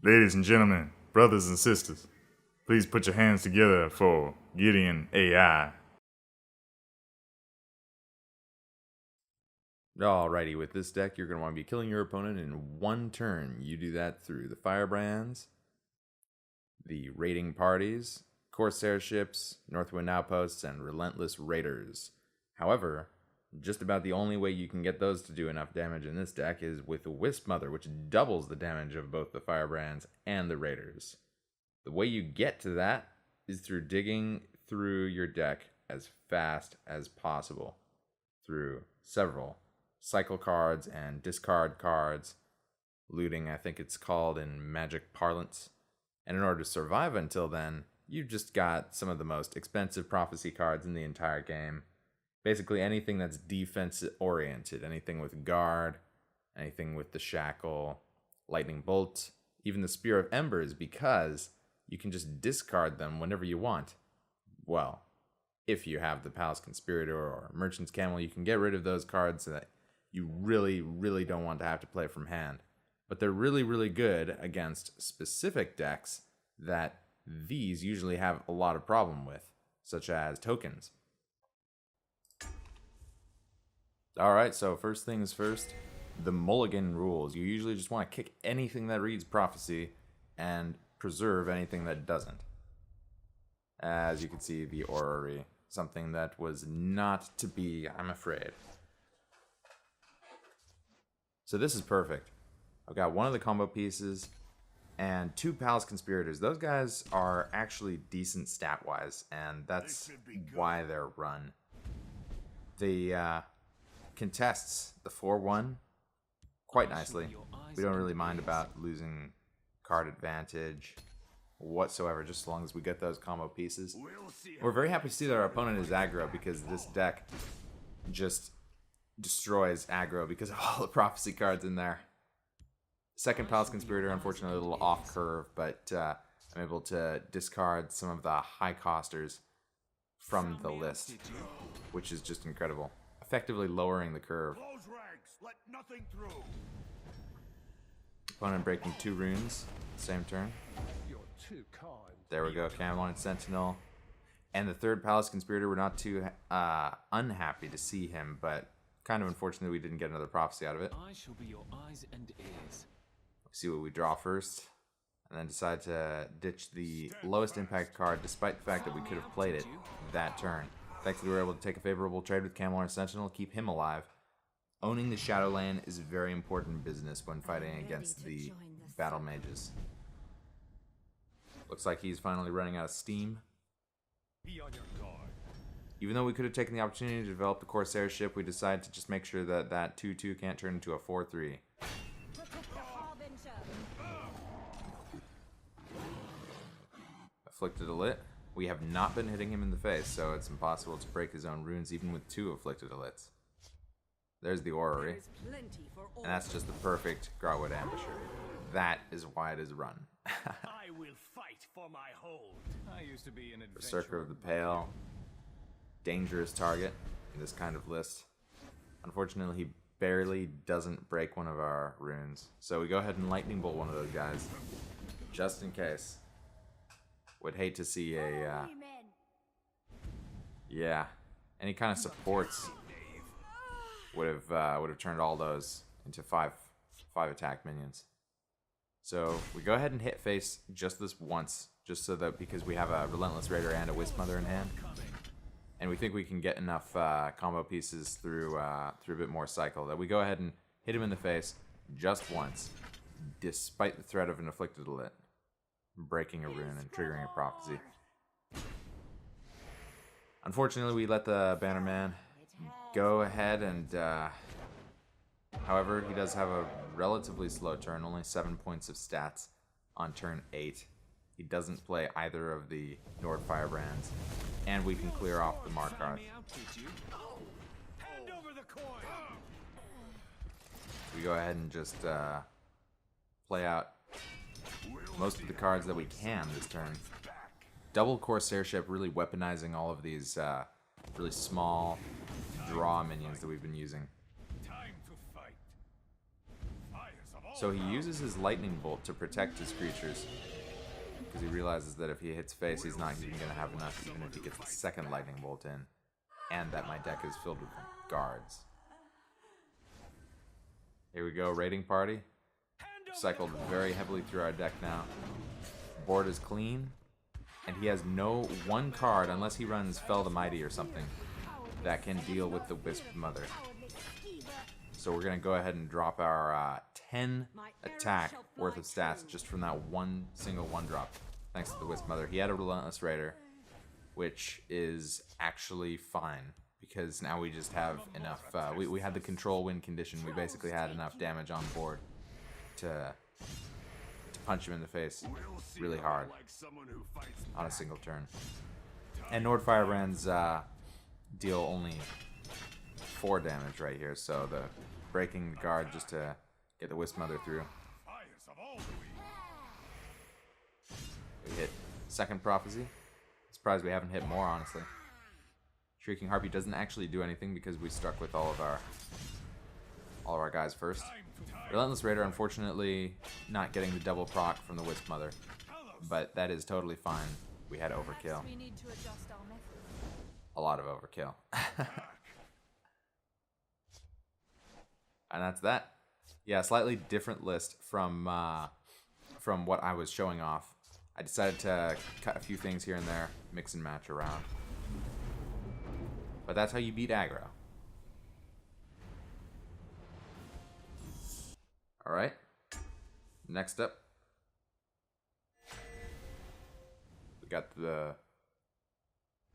Ladies and gentlemen, brothers and sisters, please put your hands together for Gideon AI. Alrighty, with this deck, you're going to want to be killing your opponent in one turn. You do that through the Firebrands, the Raiding Parties, Corsair Ships, Northwind Outposts, and Relentless Raiders. However, just about the only way you can get those to do enough damage in this deck is with Wisp Mother, which doubles the damage of both the Firebrands and the Raiders. The way you get to that is through digging through your deck as fast as possible through several cycle cards and discard cards, looting, I think it's called in Magic parlance. And in order to survive until then, you've just got some of the most expensive prophecy cards in the entire game. Basically anything that's defense oriented, anything with guard, anything with the shackle, lightning bolt, even the spear of embers, because you can just discard them whenever you want. Well, if you have the Palace Conspirator or Merchant's Camel, you can get rid of those cards that you really, really don't want to have to play from hand. But they're really, really good against specific decks that these usually have a lot of problem with, such as tokens. Alright, so first things first, the mulligan rules. You usually just want to kick anything that reads prophecy and preserve anything that doesn't. As you can see, the orrery, something that was not to be, I'm afraid. So this is perfect. I've got one of the combo pieces and two Palace Conspirators. Those guys are actually decent stat-wise, and that's why they're run. The contests the 4-1 quite nicely. We don't really mind about losing card advantage whatsoever, just as long as we get those combo pieces. We're very happy to see that our opponent is aggro, because this deck just destroys aggro because of all the prophecy cards in there. Second Palace Conspirator, unfortunately a little off curve, but I'm able to discard some of the high costers from the list, which is just incredible. Effectively lowering the curve. Opponent breaking 2 runes, same turn. There we go, Camelon and Sentinel. And the third Palace Conspirator, we're not too unhappy to see him, but kind of unfortunately we didn't get another prophecy out of it. I shall be your eyes and ears. See what we draw first, and then decide to ditch the lowest impact card, despite the fact that we could have played it that turn. Thankfully we were able to take a favorable trade with Camelon and Sentinel, keep him alive. Owning the Shadow Lane is very important business when fighting against the Battlemages. Looks like he's finally running out of steam. Even though we could have taken the opportunity to develop the Corsair ship, we decided to just make sure that that 2-2 can't turn into a 4-3. Afflicted Elit. We have not been hitting him in the face, so it's impossible to break his own runes even with 2 Afflicted Elits. There's the Orrery. And that's just the perfect Garwood Ambusher. That is why it is run. I will fight for my hold. I used to be an Berserker of the Pale. Dangerous target in this kind of list. Unfortunately, he barely doesn't break one of our runes. So we go ahead and Lightning Bolt one of those guys, just in case. Would hate to see a, yeah, any kind of supports would have turned all those into 5 attack minions. So we go ahead and hit face just this once, just so that, because we have a Relentless Raider and a Wisp Mother in hand, and we think we can get enough combo pieces through a bit more cycle that we go ahead and hit him in the face just once, despite the threat of an Afflicted Elit, breaking a rune and triggering a prophecy. Unfortunately, we let the Bannerman go ahead, and however, he does have a relatively slow turn, only 7 points of stats on turn 8. He doesn't play either of the Nord Firebrands, and we can clear off the Markarth. We go ahead and just play out most of the cards that we can this turn. Double Corsair ship, really weaponizing all of these really small draw minions that we've been using. So he uses his lightning bolt to protect his creatures. Because he realizes that if he hits face, he's not even going to have enough, even if he gets the second lightning bolt in. And that my deck is filled with guards. Here we go, raiding party. Cycled very heavily through our deck now. Board is clean. And he has no one card, unless he runs Fell the Mighty or something, that can deal with the Wisp Mother. So we're going to go ahead and drop our 10 attack worth of stats just from that one single one drop. Thanks to the Wisp Mother. He had a Relentless Raider, which is actually fine. Because now we just have enough, we had the control win condition. We basically had enough damage on board to punch him in the face really hard on a single turn. And Nord Firebrands deal only 4 damage right here, so the breaking the guard just to get the Wisp Mother through. We hit second Prophecy. Surprised we haven't hit more, honestly. Shrieking Harpy doesn't actually do anything because we stuck with all of our guys first. Relentless Raider, unfortunately, not getting the double proc from the Wisp Mother, but that is totally fine. We had overkill. A lot of overkill. And that's that. Yeah, slightly different list from what I was showing off. I decided to cut a few things here and there, mix and match around. But that's how you beat aggro. Alright. Next up. We got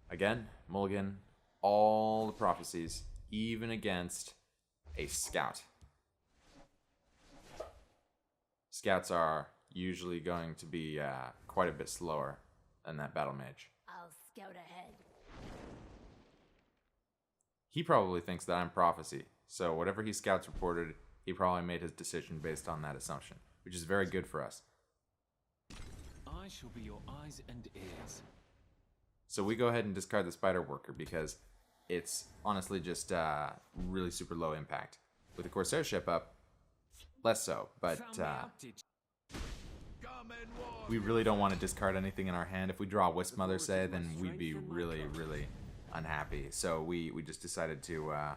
again, mulligan, all the prophecies, even against a scout. Scouts are usually going to be quite a bit slower than that Battlemage. I'll scout ahead. He probably thinks that I'm prophecy, so whatever he scouts reported, he probably made his decision based on that assumption, which is very good for us. I shall be your eyes and ears. So we go ahead and discard the Spider Worker because it's honestly just really super low impact. With the Corsair ship up, less so, but we really don't want to discard anything in our hand. If we draw Wisp Mother, say, then we'd be really, really unhappy. So we just decided to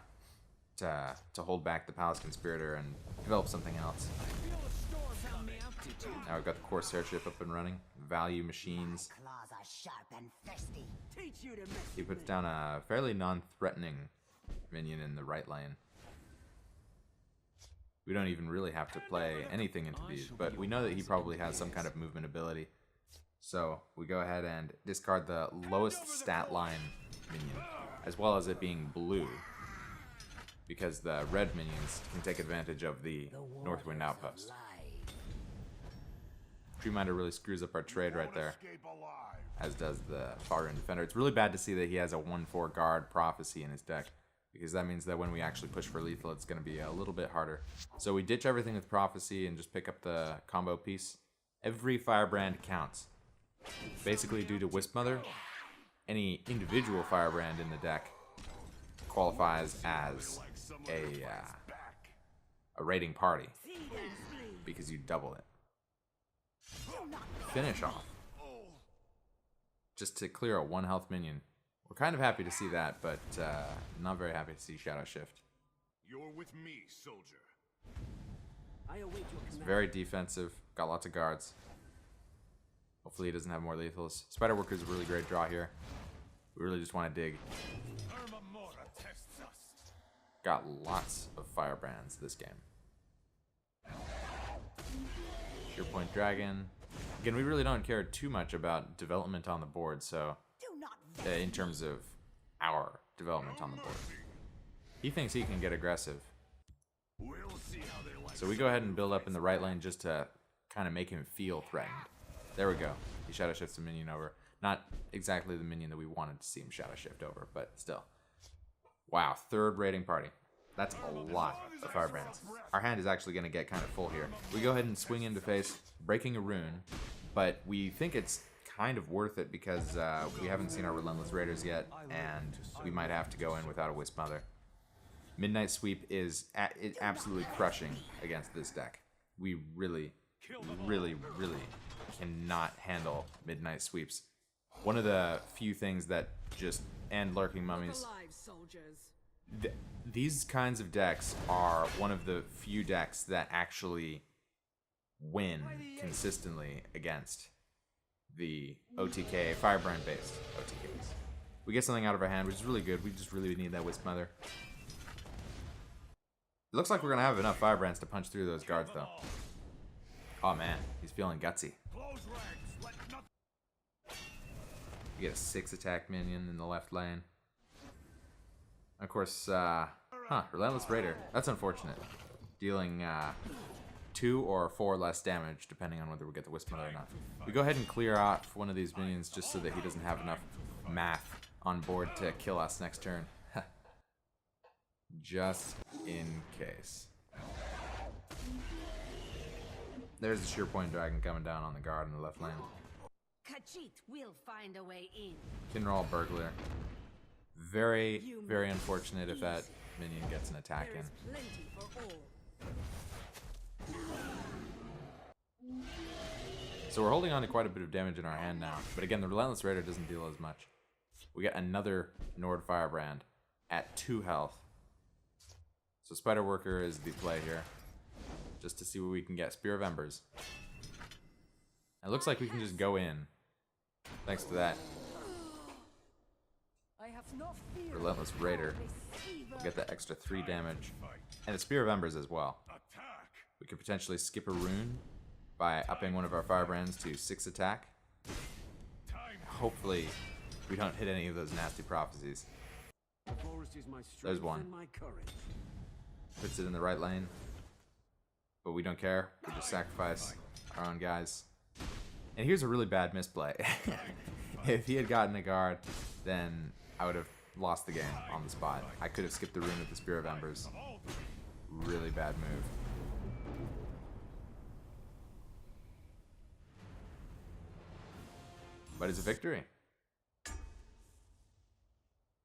hold back the Palace Conspirator and develop something else. Now we've got the Corsair ship up and running. Value machines. Claws are sharp and thirsty. Teach you to miss. He puts down a fairly non-threatening minion in the right lane. We don't even really have to play anything into these, but we know that he probably has some kind of movement ability. So we go ahead and discard the lowest stat line minion, as well as it being blue, because the red minions can take advantage of the Northwind Outpost. Treeminder really screws up our trade right there, as does the Far Defender. It's really bad to see that he has a 1/4 guard prophecy in his deck, because that means that when we actually push for lethal, it's going to be a little bit harder. So we ditch everything with prophecy and just pick up the combo piece. Every Firebrand counts. Basically, due to Wisp Mother, any individual Firebrand in the deck qualifies as a raiding party, because you double it. Finish off. Just to clear a 1 health minion. We're kind of happy to see that, but not very happy to see Shadow Shift. You're with me, soldier. I await your It's command. very defensive, got lots of guards. Hopefully he doesn't have more lethals. Spider Worker is a really great draw here. We really just want to dig. Irma Mora tests us. Got lots of Firebrands this game. Shearpoint Dragon. Again, we really don't care too much about development on the board, so Do not in terms of our development on the board. He thinks he can get aggressive. We'll see how they like. So we go ahead and build up in the right lane just to kind of make him feel threatened. There we go. He Shadow Shifts the minion over. Not exactly the minion that we wanted to see him Shadow Shift over, but still. Wow, 3rd raiding party. That's a lot of Firebrands. Our hand is actually going to get kind of full here. We go ahead and swing into face, breaking a rune, but we think it's kind of worth it because we haven't seen our Relentless Raiders yet, and we might have to go in without a Wisp Mother. Midnight Sweep is absolutely crushing against this deck. We really, really, really cannot handle midnight sweeps. One of the few things that just end lurking mummies. These kinds of decks are one of the few decks that actually win consistently against the OTK, Firebrand based OTKs. We get something out of our hand, which is really good. We just really need that Wisp Mother. It looks like we're going to have enough Firebrands to punch through those guards, though. Oh man, he's feeling gutsy. You get a 6 attack minion in the left lane. Of course, Relentless Raider. That's unfortunate. Dealing 2 or 4 less damage, depending on whether we get the Wisp Mother or not. We go ahead and clear out one of these minions just so that he doesn't have enough math on board to kill us next turn. Just in case. There's the Sheer Point Dragon coming down on the guard in the left lane. Khajiit will find a way in. Kinroll Burglar. Very, very unfortunate if that minion gets an attack in. Plenty for all. So we're holding on to quite a bit of damage in our hand now. But again, the Relentless Raider doesn't deal as much. We get another Nord Firebrand at 2 health. So Spider Worker is the play here. Just to see what we can get. Spear of Embers. It looks like we can just go in. Thanks to that. Relentless Raider. We'll get that extra 3 damage. And the Spear of Embers as well. We could potentially skip a rune by upping one of our Firebrands to 6 attack. Hopefully we don't hit any of those nasty prophecies. There's one. Puts it in the right lane. But we don't care. We just sacrifice our own guys. And here's a really bad misplay. If he had gotten a guard, then I would have lost the game on the spot. I could have skipped the rune with the Spear of Embers. Really bad move. But it's a victory.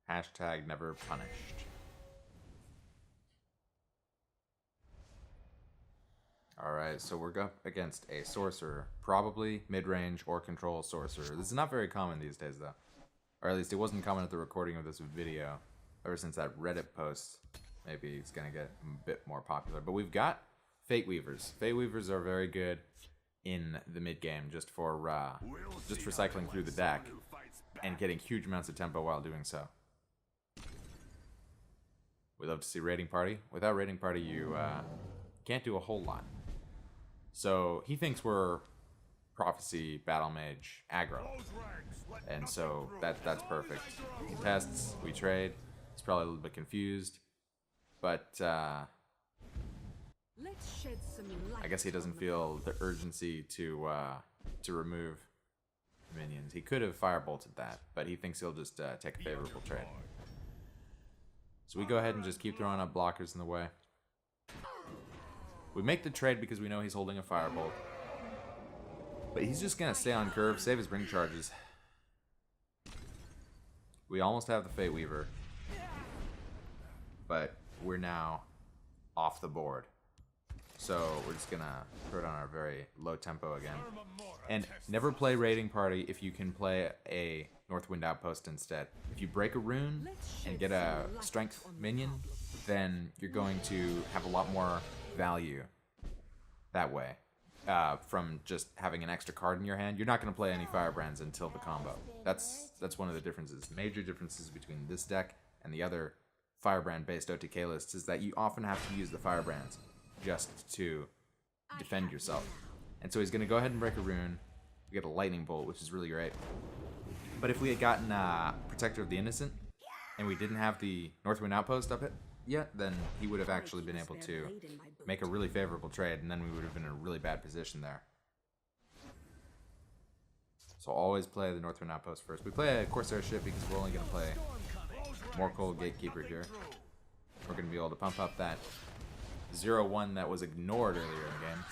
Hashtag never punished. Alright, so we're up against a Sorcerer. Probably mid-range or control Sorcerer. This is not very common these days, though. Or at least it wasn't common at the recording of this video. Ever since that Reddit post, maybe it's going to get a bit more popular. But we've got Fate Weavers. Fate Weavers are very good in the mid-game, just for cycling through the deck and getting huge amounts of tempo while doing so. We love to see Raiding Party. Without Raiding Party, you can't do a whole lot. So he thinks we're Prophecy, Battlemage, aggro. And so that's perfect. He tests, we trade. He's probably a little bit confused. But I guess he doesn't feel the urgency to remove minions. He could have firebolted that, but he thinks he'll just take a favorable trade. So we go ahead and just keep throwing up blockers in the way. We make the trade because we know he's holding a firebolt. But he's just going to stay on curve, save his ring charges. We almost have the Fate Weaver. But we're now off the board. So we're just going to throw it on our very low tempo again. And never play Raiding Party if you can play a Northwind Outpost instead. If you break a rune and get a strength minion, then you're going to have a lot more value that way. From just having an extra card in your hand. You're not going to play any Firebrands until the combo. That's one of the differences. Major differences between this deck and the other Firebrand-based OTK lists is that you often have to use the Firebrands just to defend yourself. And so he's going to go ahead and break a rune. We get a Lightning Bolt, which is really great. But if we had gotten Protector of the Innocent, and we didn't have the Northwind Outpost up it yet, then he would have actually been able to make a really favorable trade, and then we would have been in a really bad position there. So always play the Northwind Outpost first. We play a Corsair ship because we're only going to play Morkel Gatekeeper here. We're going to be able to pump up that 0-1 that was ignored earlier in the game.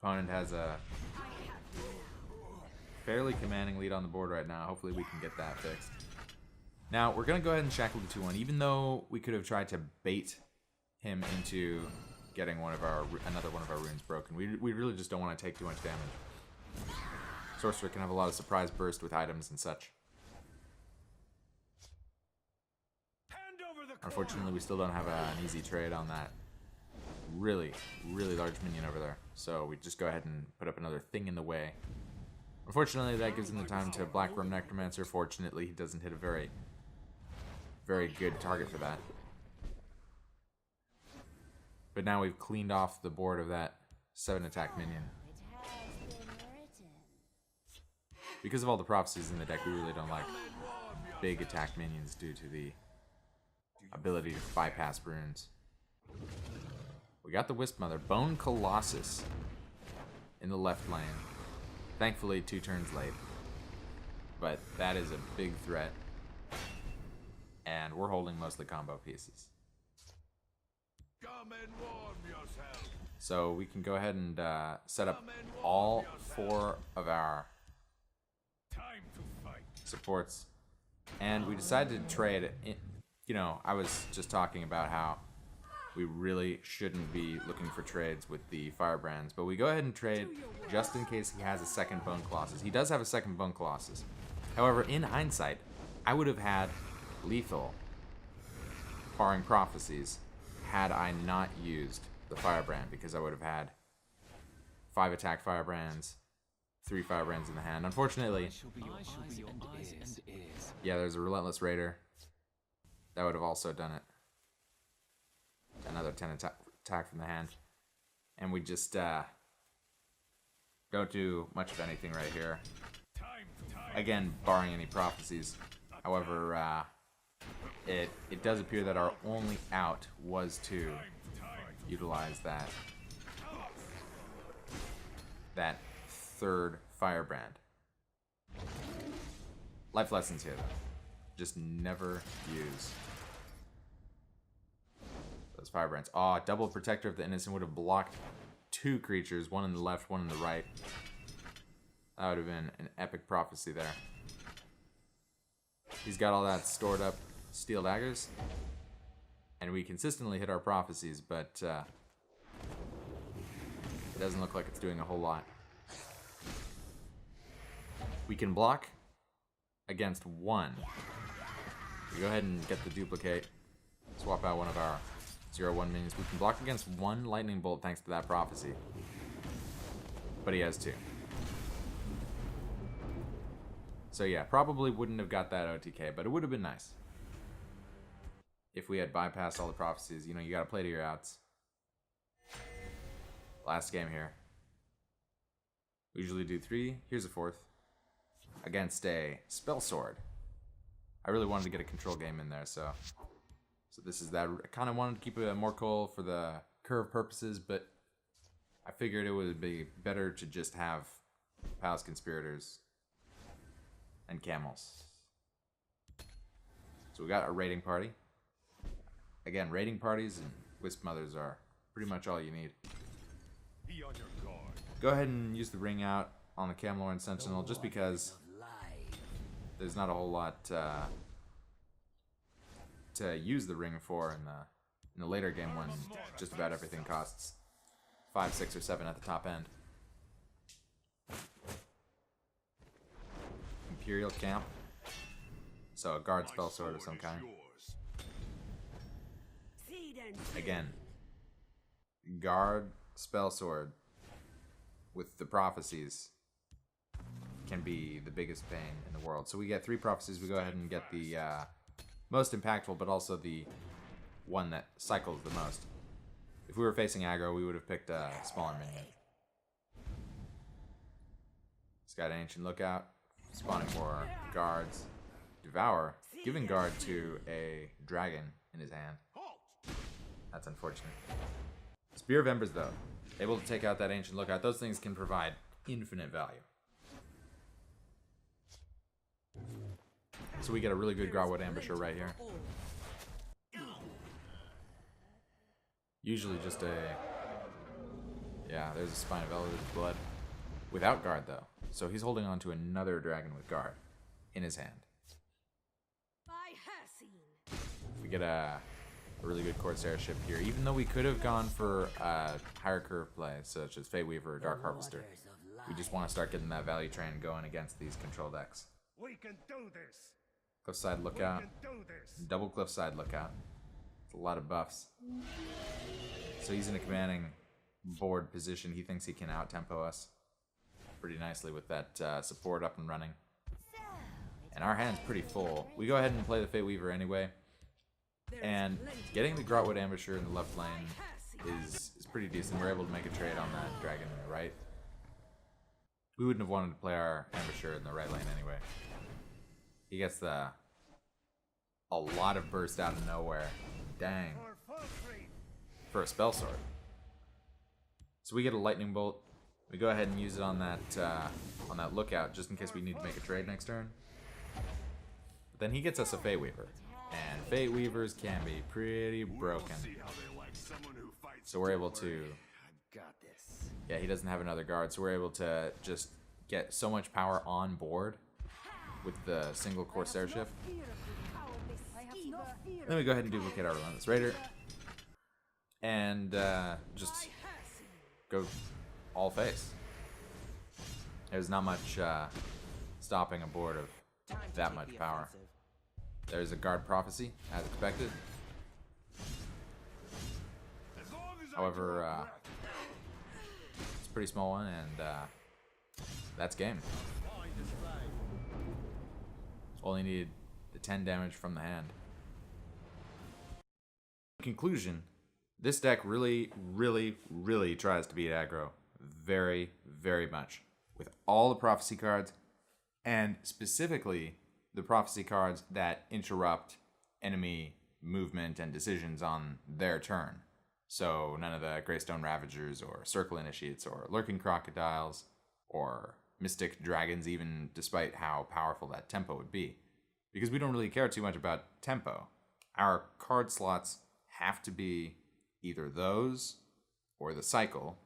Opponent has a fairly commanding lead on the board right now. Hopefully we can get that fixed. Now, we're going to go ahead and shackle the 2-1. Even though we could have tried to bait him into getting another one of our runes broken. We really just don't want to take too much damage. Sorcerer can have a lot of surprise burst with items and such. Unfortunately, we still don't have an easy trade on that really large minion over there. So we just go ahead and put up another thing in the way. Unfortunately, that gives him the time to Black Rum Necromancer. Fortunately, he doesn't hit a very good target for that. But now we've cleaned off the board of that 7 attack minion. Because of all the prophecies in the deck, we really don't like big attack minions due to the ability to bypass runes. We got the Wisp Mother, Bone Colossus in the left lane. Thankfully 2 turns late. But that is a big threat. And we're holding mostly combo pieces. Come and warm yourself. So we can go ahead and set up all 4 of our Time to fight. supports. And we decided to trade it. You know, I was just talking about how we really shouldn't be looking for trades with the Firebrands, but we go ahead and trade just in case he has a second Bone Colossus. He does have a second Bone Colossus. However, in hindsight, I would have had lethal, barring prophecies, had I not used the Firebrand, because I would have had 5 attack Firebrands, 3 Firebrands in the hand. Unfortunately, yeah, there's a Relentless Raider. That would have also done it. Another 10 attack from the hand. And we just don't do much of anything right here. Again, barring any prophecies. However, it does appear that our only out was to utilize that third Firebrand. Life lessons here, though. Just never use those Firebrands. Aw, double Protector of the Innocent would have blocked 2 creatures, one in the left, one in the right. That would have been an epic prophecy there. He's got all that stored up steel daggers, and we consistently hit our prophecies, but it doesn't look like it's doing a whole lot. We can block against 1. We go ahead and get the duplicate, swap out one of our 0/1 minions. We can block against 1 lightning bolt thanks to that prophecy, but he has 2. So yeah, probably wouldn't have got that OTK, but it would have been nice if we had bypassed all the prophecies. You know, you gotta play to your outs. Last game here. We usually do 3. Here's a 4th. Against a Spellsword. I really wanted to get a control game in there, so this is that. I kind of wanted to keep it a Morcol for the curve purposes, but I figured it would be better to just have Palace Conspirators and Camels. So we got a raiding party. Again, raiding parties and Wisp Mothers are pretty much all you need. Be on your guard. Go ahead and use the ring out on the Camelorn Sentinel, just because there's not a whole lot to use the ring for in the later game when just about everything costs 5, 6, or 7 at the top end. Imperial Camp. So a guard Spellsword of some kind. Again, guard Spellsword with the prophecies can be the biggest pain in the world. So we get 3 prophecies. We go ahead and get the most impactful, but also the one that cycles the most. If we were facing aggro, we would have picked a smaller minion. He's got an Ancient Lookout, spawning more guards. Devour, giving guard to a dragon in his hand. That's unfortunate. Spear of Embers, though, able to take out that Ancient Lookout. Those things can provide infinite value. So we get a really good Grotwood Ambusher right here. Usually just a... Yeah, there's a Spine of Elder's Blood. Without guard, though. So he's holding on to another dragon with guard in his hand. We get a a really good Corsair ship here, even though we could have gone for higher curve play, such as Fate Weaver or Dark Harvester. We just want to start getting that value train going against these control decks. We can do this. Cliffside We Lookout, can do this. double Cliffside Lookout. It's a lot of buffs. So he's in a commanding board position. He thinks he can out-tempo us pretty nicely with that support up and running. And our hand's pretty full. We go ahead and play the Fate Weaver anyway. And getting the Grotwood Ambusher in the left lane is pretty decent. We're able to make a trade on that dragon in the right. We wouldn't have wanted to play our Ambusher in the right lane anyway. He gets a lot of burst out of nowhere. Dang. For a Spellsword. So we get a Lightning Bolt. We go ahead and use it on that lookout just in case we need to make a trade next turn. But then he gets us a Fate Weaver. And Fate Weavers can be pretty broken. So we're able to... Yeah, he doesn't have another guard, so we're able to just get so much power on board with the single Corsair ship. Then we go ahead and duplicate our Relentless Raider. And just go all face. There's not much stopping a board of that much power. There's a Guard Prophecy, as expected. However, it's a pretty small one, and that's game. Only needed the 10 damage from the hand. In conclusion, this deck really, really, really tries to beat aggro very, very much. With all the prophecy cards, and specifically the prophecy cards that interrupt enemy movement and decisions on their turn. So none of the Greystone Ravagers or Circle Initiates or Lurking Crocodiles or Mystic Dragons, even despite how powerful that tempo would be. Because we don't really care too much about tempo. Our card slots have to be either those, or the cycle,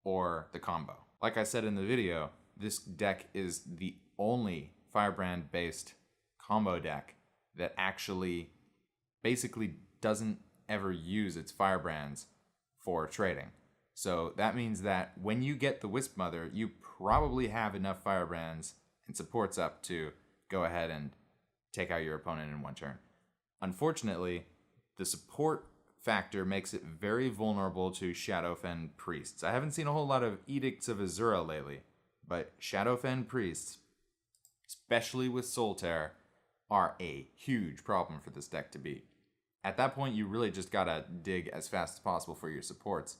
or the combo. Like I said in the video, this deck is the only Firebrand-based combo deck that actually basically doesn't ever use its Firebrands for trading. So that means that when you get the Wisp Mother, you probably have enough Firebrands and supports up to go ahead and take out your opponent in one turn. Unfortunately, the support factor makes it very vulnerable to Shadowfen Priests. I haven't seen a whole lot of Edicts of Azura lately, but Shadowfen Priests, especially with Solitaire, are a huge problem for this deck to beat. At that point, you really just gotta dig as fast as possible for your supports.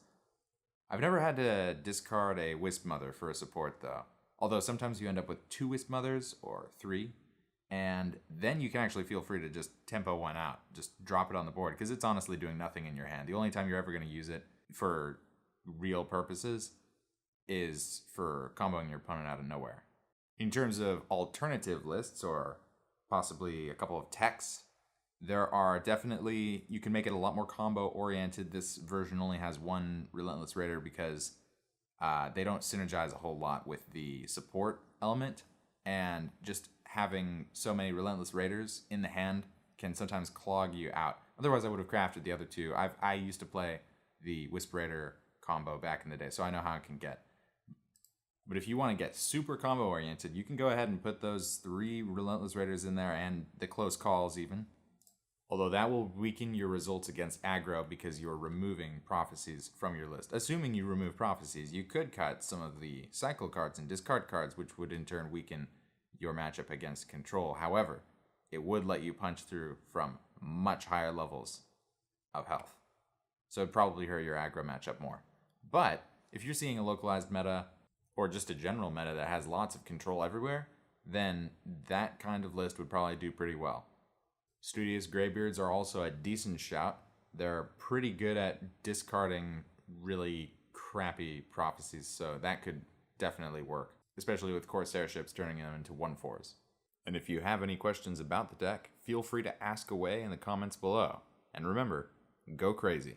I've never had to discard a Wisp Mother for a support, though. Although sometimes you end up with 2 Wisp Mothers, or 3, and then you can actually feel free to just tempo one out. Just drop it on the board, because it's honestly doing nothing in your hand. The only time you're ever going to use it for real purposes is for comboing your opponent out of nowhere. In terms of alternative lists, or possibly a couple of techs, there are definitely, you can make it a lot more combo oriented. This version only has 1 Relentless Raider because they don't synergize a whole lot with the support element, and just having so many Relentless Raiders in the hand can sometimes clog you out. Otherwise, I would have crafted the other 2. I used to play the WispRaider combo back in the day, so I know how it can get. But if you want to get super combo oriented, you can go ahead and put those 3 Relentless Raiders in there, and the close calls even. Although that will weaken your results against aggro because you're removing prophecies from your list. Assuming you remove prophecies, you could cut some of the cycle cards and discard cards, which would in turn weaken your matchup against control. However, it would let you punch through from much higher levels of health. So it'd probably hurt your aggro matchup more. But if you're seeing a localized meta, or just a general meta that has lots of control everywhere, then that kind of list would probably do pretty well. Studious Greybeards are also a decent shout. They're pretty good at discarding really crappy prophecies, so that could definitely work, especially with Corsair ships turning them into 1/4s. And if you have any questions about the deck, feel free to ask away in the comments below. And remember, go crazy.